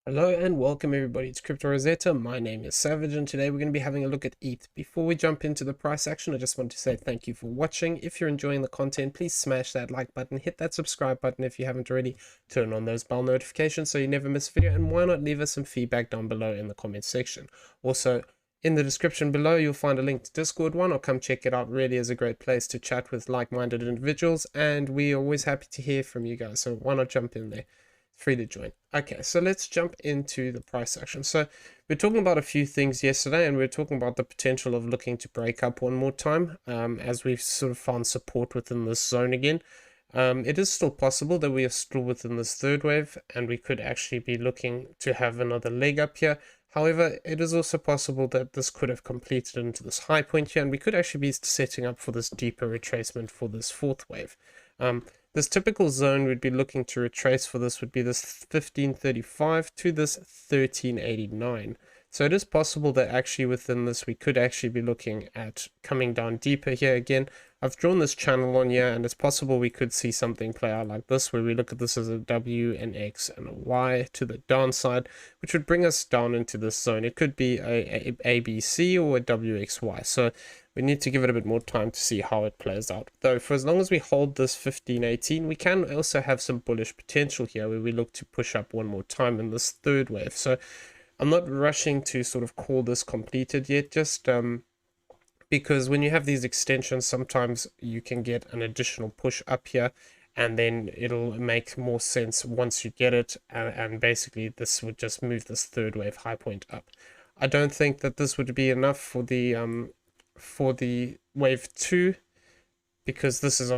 Hello and welcome everybody to Crypto Rosetta. My name is Savage and today we're going to be having a look at ETH. Before we jump into the price action, I just want to say thank you for watching. If you're enjoying the content, please smash that like button, hit that subscribe button if you haven't already, turn on those bell notifications so you never miss a video, and why not leave us some feedback down below in the comments section. Also, in the description below, you'll find a link to Discord. Why not come check it out? Really is a great place to chat with like-minded individuals, and we're always happy to hear from you guys, so why not jump in there? Free to join. Okay, so let's jump into the price action. So we're talking about a few things yesterday, and we're talking about the potential of looking to break up one more time, as we've sort of found support within this zone again. It is still possible that we are still within this third wave, and we could actually be looking to have another leg up here. However, it is also possible that this could have completed into this high point here, and we could actually be setting up for this deeper retracement for this fourth wave. This typical zone we'd be looking to retrace for this would be this 1535 to this 1389. So it is possible that actually within this we could actually be looking at coming down deeper here again. I've drawn this channel on here, and it's possible we could see something play out like this, where we look at this as a W, an X, and a Y to the downside, which would bring us down into this zone. It could be a ABC or a WXY. So we need to give it a bit more time to see how it plays out. Though for as long as we hold this 1518, we can also have some bullish potential here where we look to push up one more time in this third wave. So I'm not rushing to sort of call this completed yet, just because when you have these extensions, sometimes you can get an additional push up here, and then it'll make more sense once you get it, and basically this would just move this third wave high point up. I don't think that this would be enough for the wave 2, because this is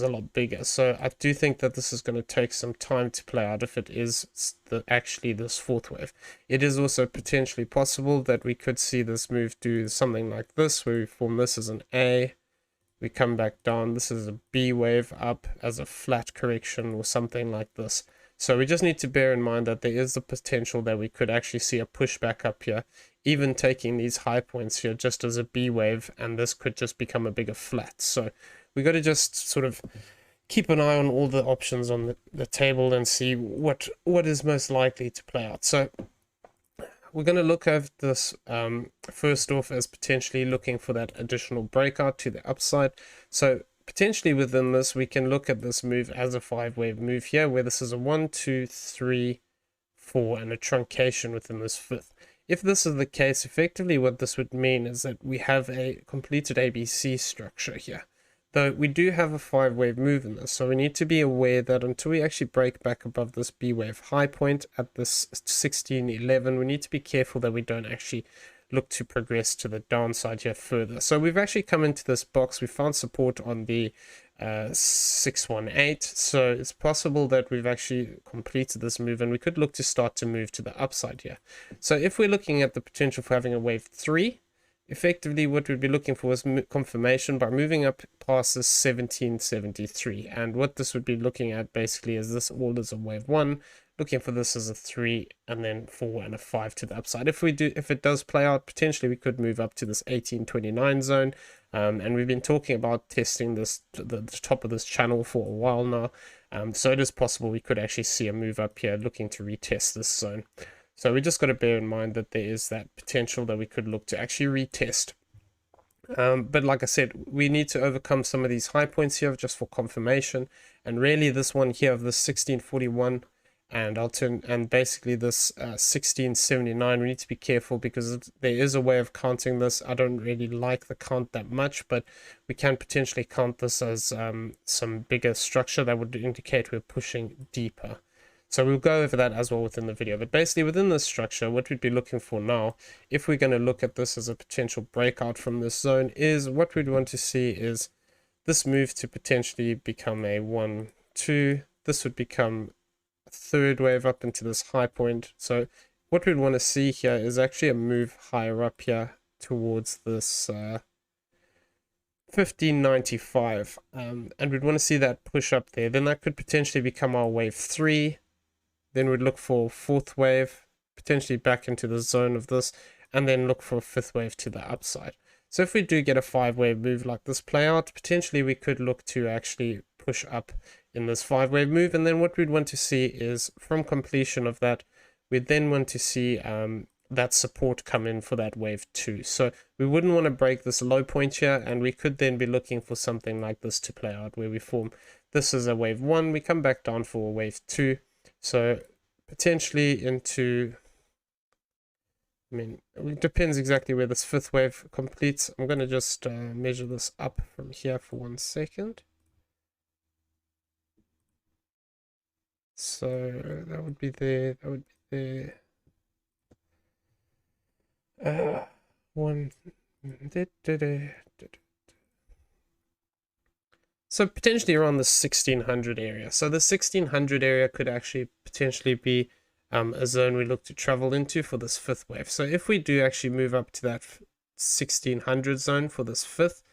a lot bigger. So I do think that this is going to take some time to play out if it is actually this fourth wave. It is also potentially possible that we could see this move do something like this, where we form this as an A, we come back down, this is a B wave up as a flat correction or something like this. So we just need to bear in mind that there is the potential that we could actually see a pushback up here, even taking these high points here just as a B wave, and this could just become a bigger flat. So we got to just sort of keep an eye on all the options on the table and see what is most likely to play out. So we're going to look at this first off as potentially looking for that additional breakout to the upside. So potentially within this, we can look at this move as a 5-wave move here, where this is a 1, 2, 3, 4, and a truncation within this fifth. If this is the case, effectively what this would mean is that we have a completed ABC structure here. Though we do have a 5-wave move in this, so we need to be aware that until we actually break back above this B wave high point at this 1611, we need to be careful that we don't actually look to progress to the downside here further. So we've actually come into this box, we found support on the 618, so it's possible that we've actually completed this move, and we could look to start to move to the upside here. So if we're looking at the potential for having a wave 3, effectively what we'd be looking for is confirmation by moving up past this 1773, and what this would be looking at basically is this all is a wave 1, looking for this as a 3 and then 4 and a 5 to the upside. If it does play out, potentially we could move up to this 1829 zone, and we've been talking about testing this the top of this channel for a while now, so it is possible we could actually see a move up here looking to retest this zone. So we just got to bear in mind that there is that potential that we could look to actually retest. But like I said, we need to overcome some of these high points here just for confirmation. And really this one here of this 1641 and basically this 1679, we need to be careful because there is a way of counting this. I don't really like the count that much, but we can potentially count this as some bigger structure that would indicate we're pushing deeper. So we'll go over that as well within the video. But basically within this structure, what we'd be looking for now, if we're going to look at this as a potential breakout from this zone, is what we'd want to see is this move to potentially become a 1, 2. This would become a third wave up into this high point. So what we'd want to see here is actually a move higher up here towards this 1595. And we'd want to see that push up there. Then that could potentially become our wave 3. Then we'd look for fourth wave, potentially back into the zone of this, and then look for a fifth wave to the upside. So if we do get a 5-wave move like this play out, potentially we could look to actually push up in this 5-wave move. And then what we'd want to see is from completion of that, we'd then want to see that support come in for that wave 2. So we wouldn't want to break this low point here, and we could then be looking for something like this to play out, where we form this is a wave 1, we come back down for a wave 2. So potentially into, I mean, it depends exactly where this 5th wave completes. I'm going to just measure this up from here for 1 second. So that would be there, that would be there. So potentially around the 1600 area. So the 1600 area could actually potentially be a zone we look to travel into for this 5th wave. So if we do actually move up to that 1600 zone for this 5th,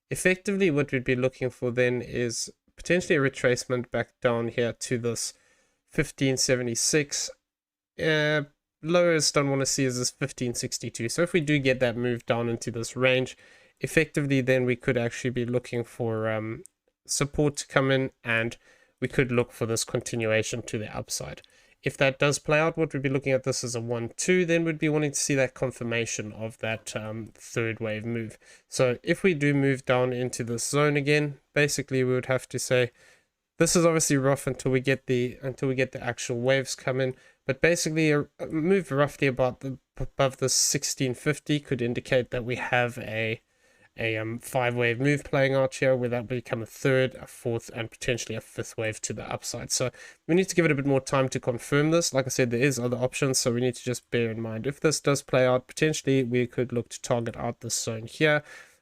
effectively what we'd be looking for then is potentially a retracement back down here to this 1576. Lowest I want to see is this 1562. So if we do get that move down into this range, effectively then we could actually be looking for support to come in, and we could look for this continuation to the upside. If that does play out, what we'd be looking at this as a 1-2, then we'd be wanting to see that confirmation of that 3rd wave move. So if we do move down into this zone again, basically we would have to say this is obviously rough until we get the actual waves come in, but basically a move roughly above the 1650 could indicate that we have a 5-wave move playing out here, where that will become a 3rd, a 4th, and potentially a 5th wave to the upside. So we need to give it a bit more time to confirm this. Like I said, there is other options, so we need to just bear in mind if this does play out, potentially we could look to target out this zone here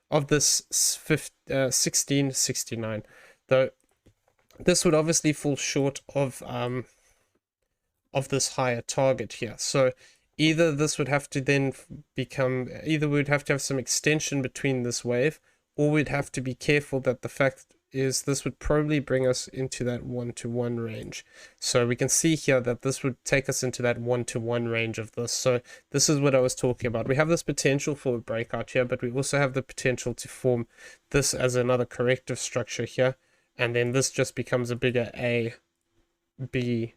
of this 1669, though this would obviously fall short of this higher target here. So either this would have to then become, either we'd have to have some extension between this wave, or we'd have to be careful that the fact is this would probably bring us into that 1-to-1 range. So we can see here that this would take us into that 1-to-1 range of this. So this is what I was talking about. We have this potential for a breakout here, but we also have the potential to form this as another corrective structure here. And then this just becomes a bigger A, B,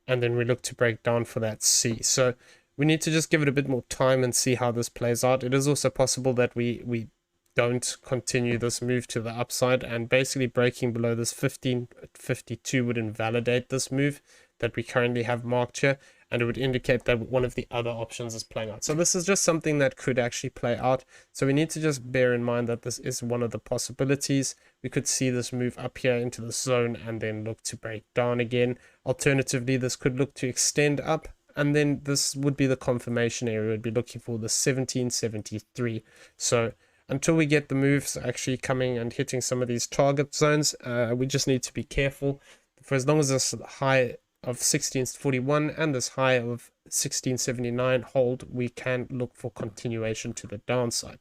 and then we look to break down for that C. So we need to just give it a bit more time and see how this plays out. It is also possible that we don't continue this move to the upside, and basically breaking below this 1552 would invalidate this move that we currently have marked here, and it would indicate that one of the other options is playing out. So this is just something that could actually play out. So we need to just bear in mind that this is one of the possibilities. We could see this move up here into the zone and then look to break down again. Alternatively, this could look to extend up, and then this would be the confirmation area. We'd be looking for the 1773. So until we get the moves actually coming and hitting some of these target zones, we just need to be careful. For as long as this high of 1641 and this high of 1679 hold, we can look for continuation to the downside.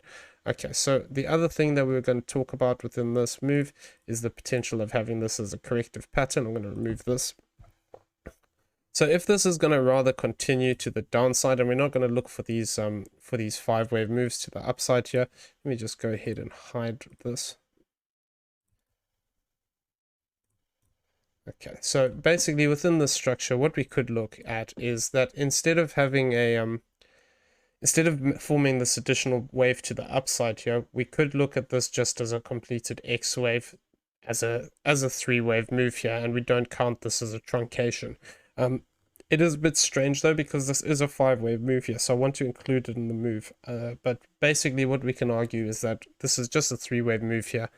Okay, so the other thing that we were going to talk about within this move is the potential of having this as a corrective pattern. I'm going to remove this. So if this is going to rather continue to the downside, and we're not going to look for these 5-wave moves to the upside here, let me just go ahead and hide this. Okay, so basically within this structure, what we could look at is that instead of having a instead of forming this additional wave to the upside here, we could look at this just as a completed X wave, as a 3-wave move here, and we don't count this as a truncation. It is a bit strange though, because this is a 5-wave move here, so I want to include it in the move. But basically what we can argue is that this is just a 3-wave move here,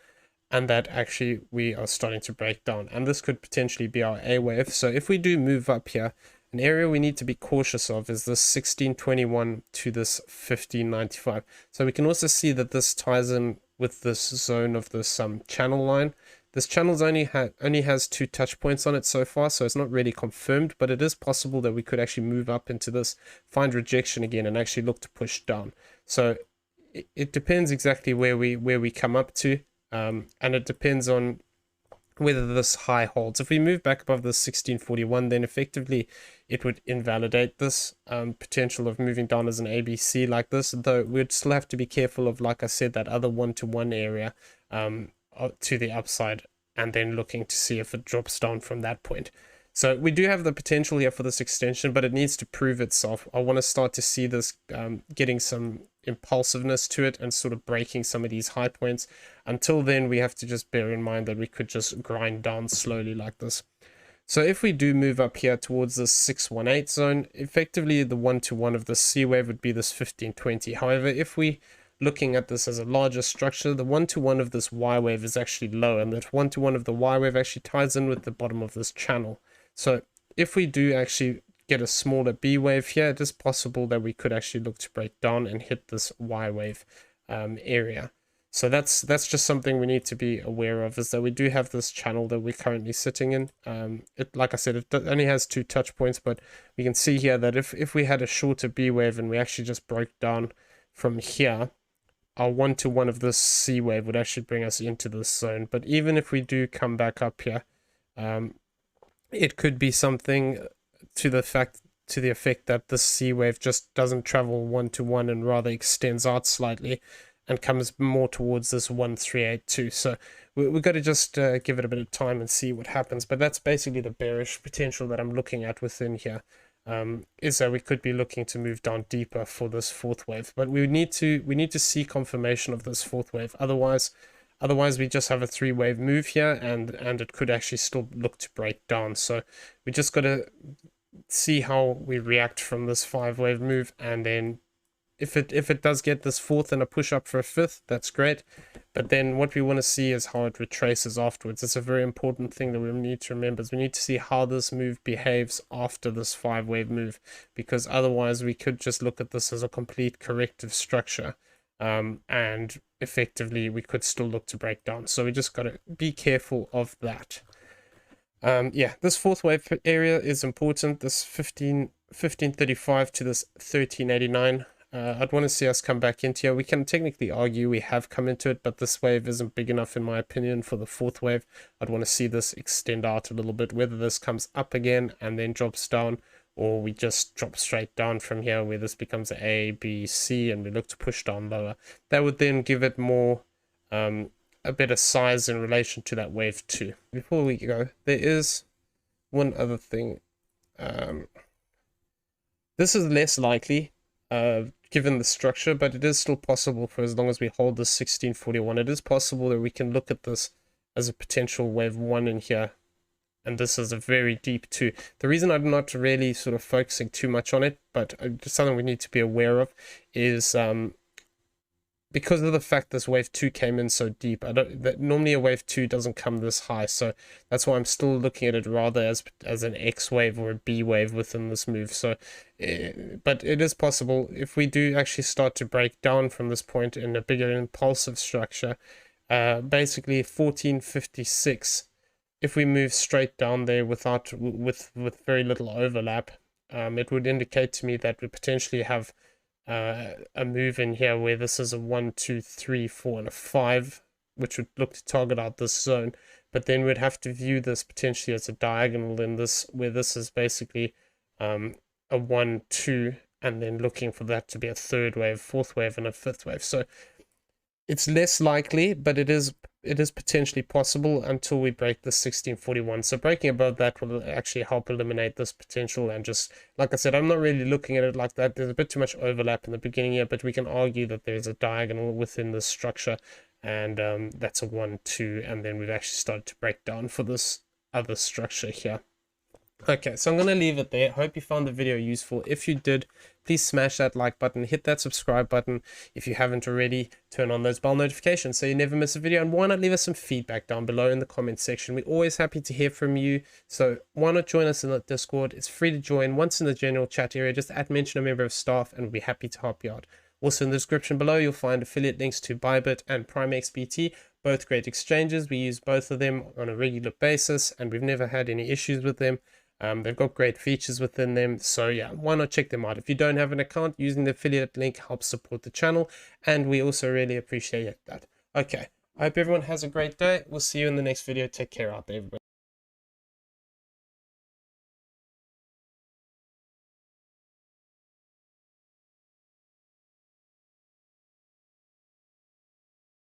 and that actually we are starting to break down, and this could potentially be our A wave. So if we do move up here, an area we need to be cautious of is this 1621 to this 1595. So we can also see that this ties in with this zone of this channel line. This channel only has 2 touch points on it so far, so it's not really confirmed, but it is possible that we could actually move up into this, find rejection again, and actually look to push down. So it depends exactly where we come up to, and it depends on whether this high holds. If we move back above the 1641, then effectively it would invalidate this potential of moving down as an ABC like this, though we'd still have to be careful of, like I said, that other 1-to-1 area to the upside, and then looking to see if it drops down from that point. So we do have the potential here for this extension, but it needs to prove itself. I want to start to see this getting some impulsiveness to it and sort of breaking some of these high points. Until then, we have to just bear in mind that we could just grind down slowly like this. So if we do move up here towards this 618 zone, effectively the one-to-one of the C wave would be this 1520. However, if we looking at this as a larger structure, the one-to-one of this Y wave is actually low, and that one-to-one of the Y wave actually ties in with the bottom of this channel. So if we do actually get a smaller B wave here, it is possible that we could actually look to break down and hit this Y wave area. So that's just something we need to be aware of, is that we do have this channel that we're currently sitting in. Like I said, it only has 2 touch points, but we can see here that if we had a shorter B wave and we actually just broke down from here, our one-to-one of this C wave would actually bring us into this zone. But even if we do come back up here, it could be something to the effect that this C wave just doesn't travel one-to-one and rather extends out slightly and comes more towards this 1382. So we've got to just give it a bit of time and see what happens. But that's basically the bearish potential that I'm looking at within here, is that we could be looking to move down deeper for this 4th wave. But we need to see confirmation of this 4th wave. Otherwise we just have a 3-wave move here, and it could actually still look to break down. So we just got to see how we react from this 5-wave move, and then if it does get this 4th and a push up for a 5th, that's great. But then what we want to see is how it retraces afterwards. It's a very important thing that we need to remember, is we need to see how this move behaves after this 5-wave move, because otherwise we could just look at this as a complete corrective structure, and effectively we could still look to break down. So we just got to be careful of that. Yeah, this 4th wave area is important. This 1535 to this 1389. I'd want to see us come back into here. We can technically argue we have come into it, but this wave isn't big enough in my opinion for the 4th wave. I'd want to see this extend out a little bit, whether this comes up again and then drops down, or we just drop straight down from here where this becomes A, B, C, and we look to push down lower. That would then give it more a better size in relation to that wave 2. Before we go, there is one other thing. This is less likely given the structure, but it is still possible for as long as we hold this 1641. It is possible that we can look at this as a potential wave 1 in here, and this is a very deep 2. The reason I'm not really sort of focusing too much on it, but something we need to be aware of, is because of the fact this wave 2 came in so deep. Normally a wave 2 doesn't come this high, so that's why I'm still looking at it rather as an X wave or a B wave within this move. So but it is possible if we do actually start to break down from this point in a bigger impulsive structure. Basically 1456, if we move straight down there with very little overlap, it would indicate to me that we potentially have a move in here where this is a 1, 2, 3, 4, and a 5, which would look to target out this zone. But then we'd have to view this potentially as a diagonal in this, where this is basically a 1, 2, and then looking for that to be a 3rd wave, 4th wave, and a 5th wave. So it's less likely, but it is potentially possible until we break the 1641. So breaking above that will actually help eliminate this potential. And just like I said, I'm not really looking at it like that. There's a bit too much overlap in the beginning here, but we can argue that there's a diagonal within this structure, and that's a 1, 2, and then we've actually started to break down for this other structure here. Okay, so I'm going to leave it there. Hope you found the video useful. If you did, please smash that like button, hit that subscribe button. If you haven't already, turn on those bell notifications so you never miss a video. And why not leave us some feedback down below in the comment section? We're always happy to hear from you. So why not join us in the Discord? It's free to join. Once in the general chat area, just mention a member of staff and we'll be happy to help you out. Also in the description below, you'll find affiliate links to BYBIT and PrimeXBT, both great exchanges. We use both of them on a regular basis and we've never had any issues with them. They've got great features within them, so yeah, why not check them out? If you don't have an account, using the affiliate link helps support the channel, and we also really appreciate that. Okay, I hope everyone has a great day. We'll see you in the next video. Take care out there, everybody.